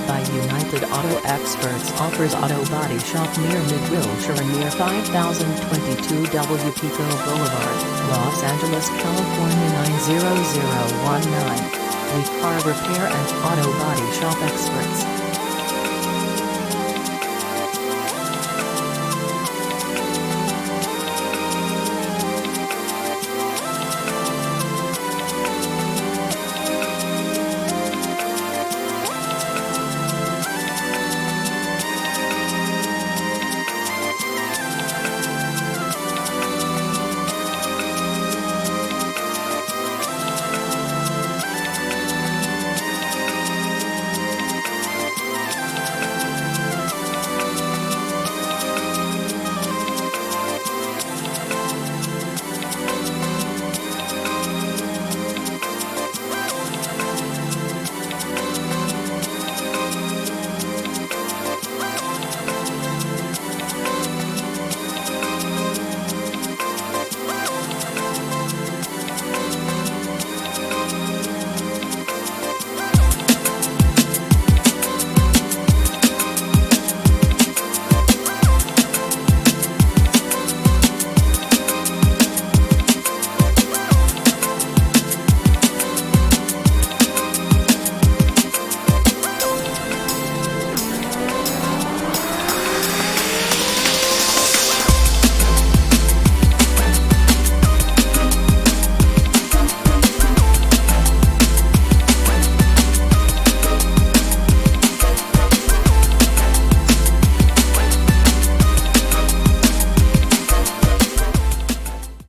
by United Auto Experts offers auto body shop near Mid Wilshire near 5022 W Pico Boulevard, Los Angeles, California 90019. We car repair and auto body shop experts.